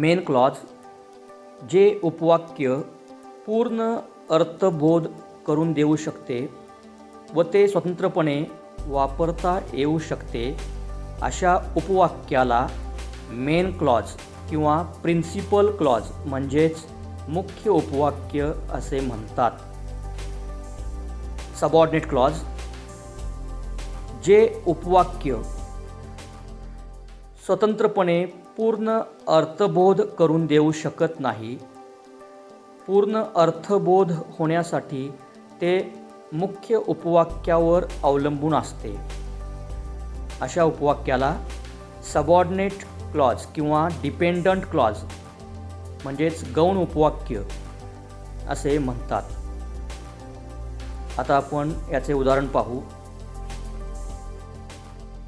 Main clause जे उपवाक्य पूर्ण अर्थबोध करून देऊ शकते व ते स्वतंत्रपणे वापरता येऊ शकते अशा उपवाक्याला मेन क्लॉज किंवा प्रिन्सिपल क्लॉज म्हणजेच मुख्य उपवाक्य असे म्हणतात. सबऑर्डिनेट क्लॉज जे उपवाक्य स्वतंत्रपणे पूर्ण अर्थबोध करून देऊ शकत नाही, पूर्ण अर्थबोध होण्यासाठी ते मुख्य उपवाक्यावर अवलंबून असते, अशा उपवाक्याला सबऑर्डिनेट क्लॉज किंवा डिपेंडंट क्लॉज म्हणजेच गौण उपवाक्य असे म्हणतात. आता आपण याचे उदाहरण पाहू.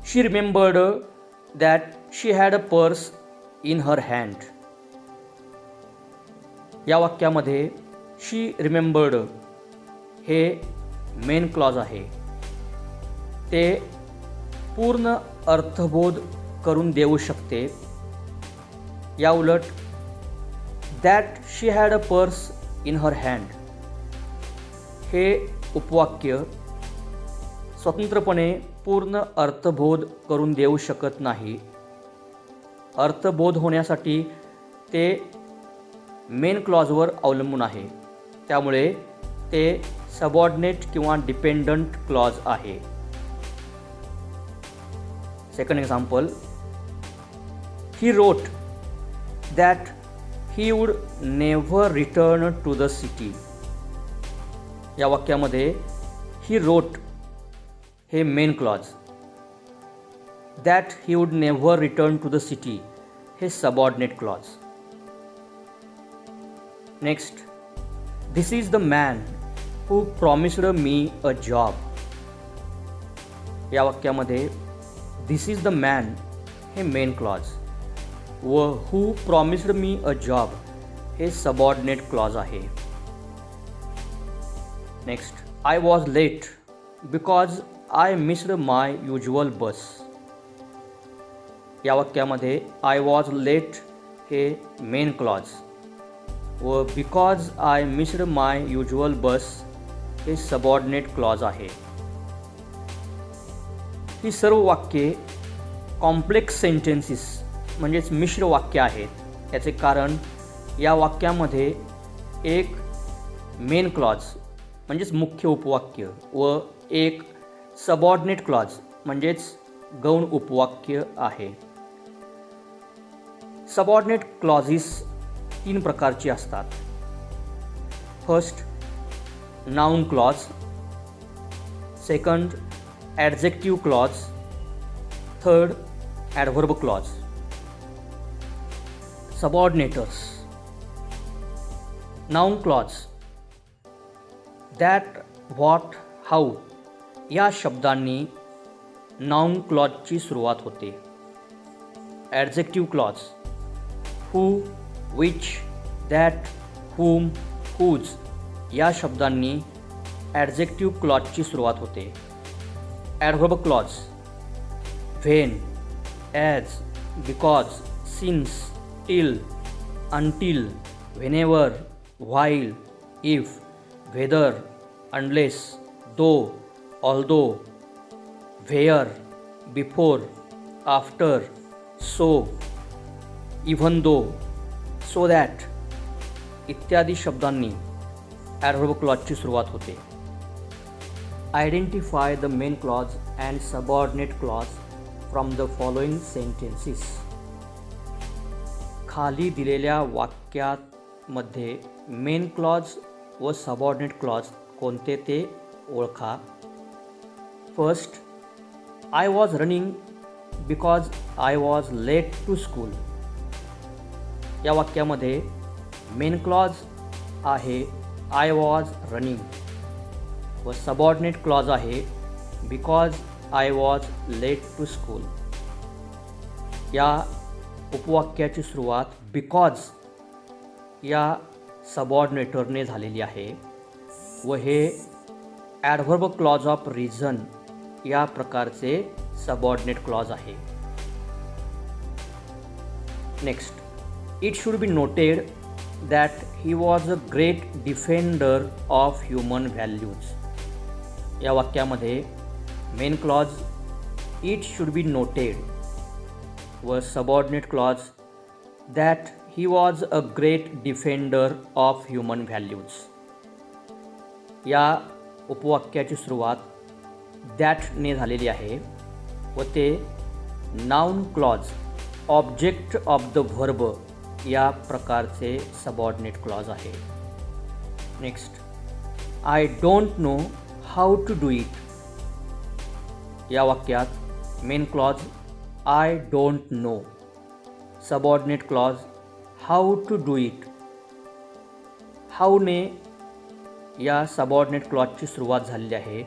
She remembered that she had a purse in her hand. या वाक्यामध्ये शी रिमेंबर्ड हे मेन क्लॉज आहे. ते पूर्ण अर्थबोध करून देऊ शकते. या उलट that she had a purse in her hand हे उपवाक्य स्वतंत्रपणे पूर्ण अर्थबोध करून देऊ शकत नाही. अर्थबोध होण्यासाठी ते मेन क्लॉजवर अवलंबून आहे, त्यामुळे ते सबऑर्डिनेट किंवा डिपेंडंट क्लॉज आहे. Second example. He wrote that he would never return to the city. या वाक्यामध्ये ही रोट हे main clause, that he would never return to the city हे subordinate clause. Next. This is the man who promised me a job. या वाक्यामध्ये this is the man हे main clause व who promised me a job हे subordinate clause आहे. Next. I was late because I missed my usual bus. या वाक्यामध्ये I was late हे main clause व because I missed my usual bus हे subordinate clause आहे. ही सर्व वाक्ये कॉम्प्लेक्स सेंटेन्सेस म्हणजेच मिश्र वाक्य आहेत. याचे कारण या वाक्यामध्ये एक मेन क्लॉज म्हणजेच मुख्य उपवाक्य व एक सबऑर्डिनेट क्लॉज म्हणजेच गौण उपवाक्य आहे. सबऑर्डिनेट क्लॉजेस 3 प्रकारची असतात. First, noun clause. Second, adjective clause. Third, adverb clause. Subordinators. Noun clause. That, what, how या शब्दांनी नाउन क्लॉजची सुरुवात होते. Adjective clause. Who, which, that, whom, whose या शब्दांनी ॲडजेक्टिव्ह क्लॉजची सुरुवात होते. Adverb clause. When, as, because, since, till, until, whenever, while, if, whether, unless, though, although, where, before, after, so, even though, so that इत्यादी शब्दांनी adverb क्लॉजची सुरुवात होते. Identify the main clause and subordinate clause from the following sentences. खाली दिलेल्या वाक्यामध्ये main clause व subordinate clause कोणते ते ओळखा. First, I was running because I was late to school. या वाक्यामध्ये मेन क्लॉज आहे आय वॉज रनिंग व सबऑर्डिनेट क्लॉज आहे because I was late to school. या उपवाक्याची सुरुवात बिकॉज या सबऑर्डिनेटरने झालेली आहे व हे ॲडव्हर्ब क्लॉज ऑफ रिझन या प्रकारचे सबऑर्डिनेट क्लॉज आहे. Next, it should be noted that he was a great defender of human values. या वाक्यामध्ये main clause it should be noted व subordinate clause that he was a great defender of human values. या उपवाक्याची सुरुवात दॅटने झालेली आहे व ते noun clause object of the verb या प्रकारचे सबऑर्डिनेट क्लॉज आहे। Next, I don't know how to do it. या वाक्यात main clause I don't know, subordinate clause how to do it. हाऊने या सबऑर्डिनेट क्लॉजची सुरुवात झालेली आहे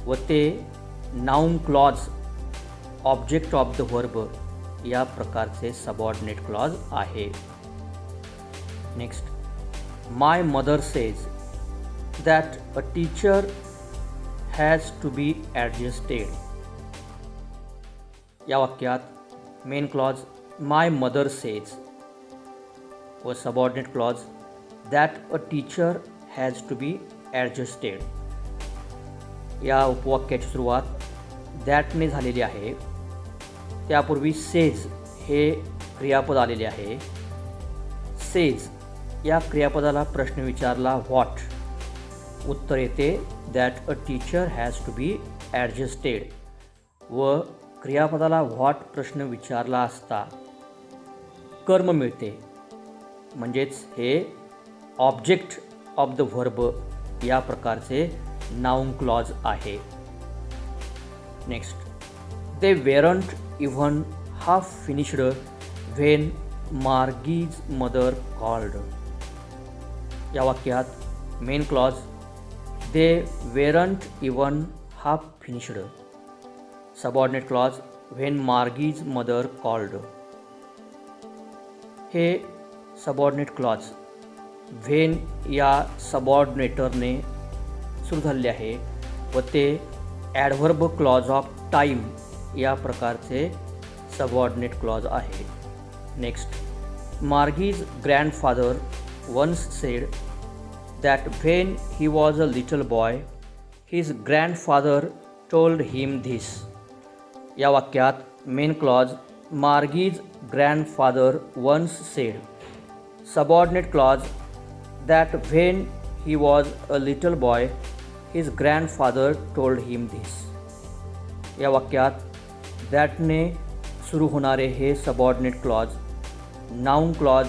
व ते noun clause object of the verb या प्रकारचे सबऑर्डिनेट क्लॉज आहे। Next, my mother says that a teacher has to be adjusted. या वाक्यात main clause my mother says व subordinate clause that a teacher has to be adjusted. या उपवाक्याची सुरुवात दॅटने झालेली आहे, त्यापूर्वी सेज हे क्रियापद आलेले आहे। सेज या क्रियापदाला प्रश्न विचारला व्हॉट, उत्तर येते that a teacher has to be adjusted व क्रियापदाला व्हॉट प्रश्न विचारला असता कर्म मिळते, म्हणजेच हे ऑब्जेक्ट ऑफ द व्हर्ब या प्रकारचे नाउन क्लॉज आहे। Next, they weren't even half finished when Margie's mother called. या वाक्यात main clause they weren't even half finished, subordinate clause when Margie's mother called. हे सबऑर्डिनेट क्लॉज व्हेन या सबऑर्डिनेटरने सुरू झालेले आहे व ते ॲडव्हर्ब क्लॉज ऑफ टाईम या प्रकारचे सबऑर्डिनेट क्लॉज आहे। Next, Margie's grandfather once said that when he was a little boy his grandfather told him this. या वाक्यात main clause Margie's grandfather once said, subordinate clause that when he was a little boy his grandfather told him this। या वाक्यात दॅटने सुरू होणारे हे subordinate clause noun clause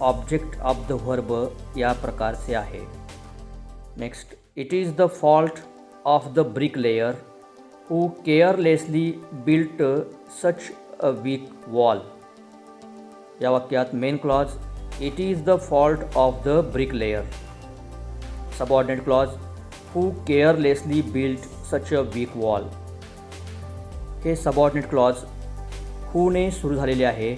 object of the verb या प्रकारचे आहे। Next, it is the fault of the bricklayer who carelessly built such a weak wall. या वाक्यात main clause it is the fault of the bricklayer, subordinate clause who carelessly built such a weak wall. हे subordinate clause हूने सुरू झालेले आहे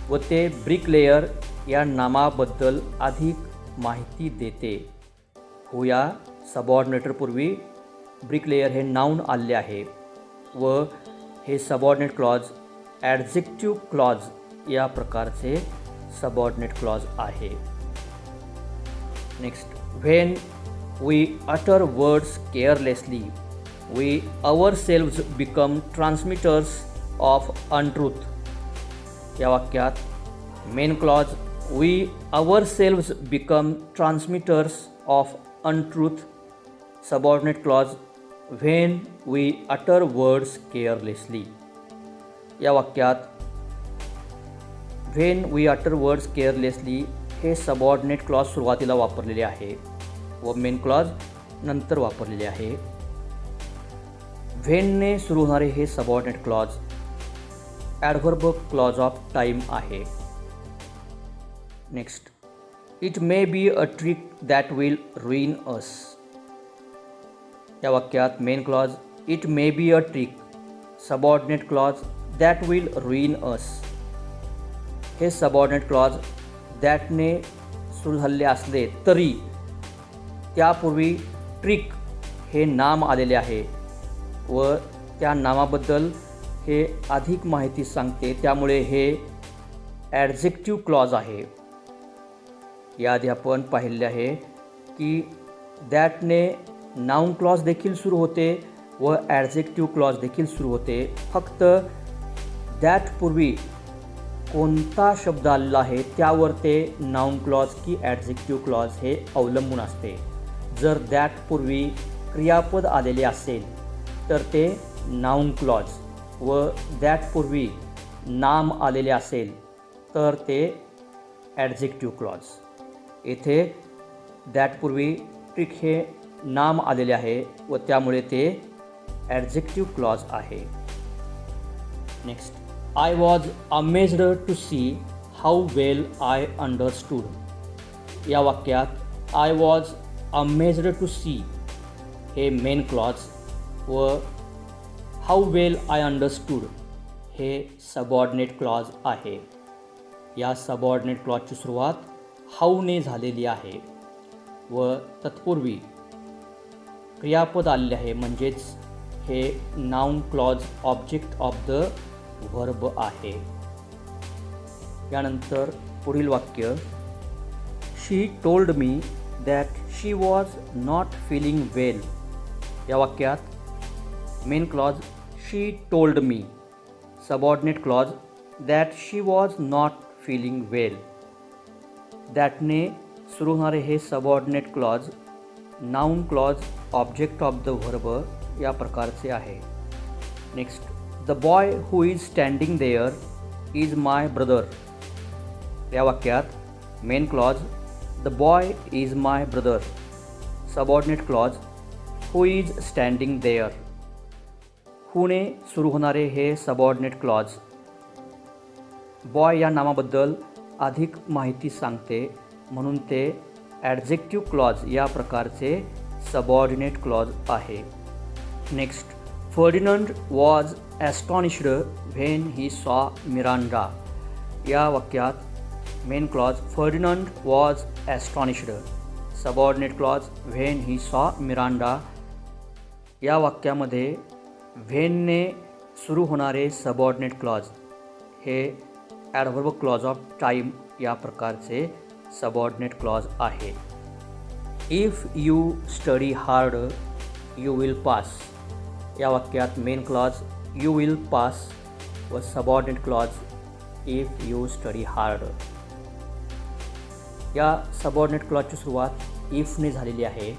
व ते bricklayer या नामाबद्दल अधिक माहिती देते। हू या सबऑर्डिनेटरपूर्वी ब्रिकलेयर हे नाउन आले आहे व हे सबऑर्डिनेट क्लॉज ॲडजेक्टिव्ह क्लॉज या प्रकारचे सबऑर्डिनेट क्लॉज आहे। Next, when we utter words carelessly we ourselves become transmitters of untruth. या वाक्यात main clause we ourselves become transmitters of untruth, subordinate clause when we utter words carelessly. या वाक्यात when we utter words carelessly हे subordinate clause सुरुवातीला वापरलेले आहे व main clause नंतर वापरलेले आहे। व्हेनने सुरू होणारे हे subordinate clause adverb clause of time आहे। Next, it may be a trick that will ruin us. या वाक्यात main clause it may be a trick, subordinate clause that will ruin us. हे सबऑर्डिनेट क्लॉज दॅटने सुरू झालेले असले तरी त्यापूर्वी trick हे नाम आलेले आहे व त्या नामाबद्दल हे अधिक माहिती सांगते, त्यामुळे हे ॲडजेक्टिव्ह क्लॉज आहे याआधी आपण पाहिले आहे की दॅटने नाऊन क्लॉज देखील सुरू होते व ॲडजेक्टिव्ह क्लॉज देखील सुरू होते. फक्त दॅटपूर्वी कोणता शब्द आलेला आहे त्यावर ते नाऊन क्लॉज की ॲडजेक्टिव्ह क्लॉज हे अवलंबून असते. जर दॅटपूर्वी क्रियापद आलेले असेल तर ते नाऊन क्लॉज व दॅटपूर्वी नाम आलेले असेल तर ते ॲडजेक्टिव्ह क्लॉज. येथे दॅटपूर्वी ट्रिक हे नाम आलेले आहे व त्यामुळे ते ॲडजेक्टिव्ह क्लॉज आहे. Next, I was amazed to see how well I understood. या वाक्यात I was amazed to see हे मेन क्लॉज व हाऊ वेल आय अंडरस्टूड हे सबऑर्डिनेट क्लॉज आहे. या सबऑर्डिनेट क्लॉजची सुरुवात हाऊने झालेली आहे व तत्पूर्वी क्रियापद आलेले आहे, म्हणजेच हे noun clause object of the verb आहे. यानंतर पुढील वाक्य, she told me that she was not feeling well. या वाक्यात main clause she told me, subordinate clause that she was not feeling well. दॅटने सुरू होणारे हे subordinate clause noun clause object of the verb या प्रकारचे आहे. Next, the boy who is standing there is my brother. या वाक्यात main clause the boy is my brother, subordinate clause who is standing there. हूने सुरू होणारे हे subordinate clause boy या नामाबद्दल अधिक माहिती सांगते म्हणून ते ॲडजेक्टिव्ह क्लॉज या प्रकारचे सबऑर्डिनेट क्लॉज आहे. Next, Ferdinand was astonished when he saw Miranda. या वाक्यात main clause Ferdinand was astonished, subordinate clause when he saw Miranda. या वाक्यामध्ये व्हेनने सुरू होणारे सबऑर्डिनेट क्लॉज हे ॲडव्हर्ब क्लॉज ऑफ टाईम या प्रकारचे सबऑर्डिनेट क्लॉज आहे. If you study hard you will pass. या वाक्यात main clause you will pass व subordinate clause if you study hard. या सबऑर्डिनेट क्लॉजची सुरुवात इफने झालेली आहे.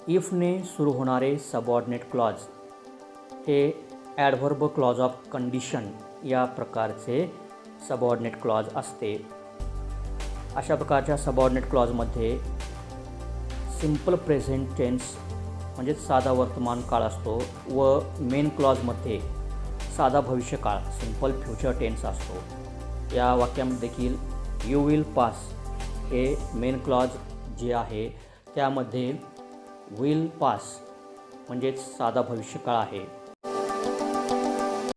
इफने सुरू होणारे सबऑर्डिनेट क्लॉज हे ॲडव्हर्ब क्लॉज ऑफ कंडिशन या प्रकारचे सबऑर्डिनेट क्लॉज असते. अशा प्रकारच्या सबऑर्डिनेट क्लॉजमध्ये सिम्पल प्रेझेंट टेन्स म्हणजेच साधा वर्तमान काळ असतो व मेन क्लॉजमध्ये साधा भविष्यकाळ सिम्पल फ्युचर टेन्स असतो. या वाक्यामध्ये देखील यू विल पास हे मेन क्लॉज जे आहे त्यामध्ये विल पास म्हणजेच साधा भविष्यकाळ आहे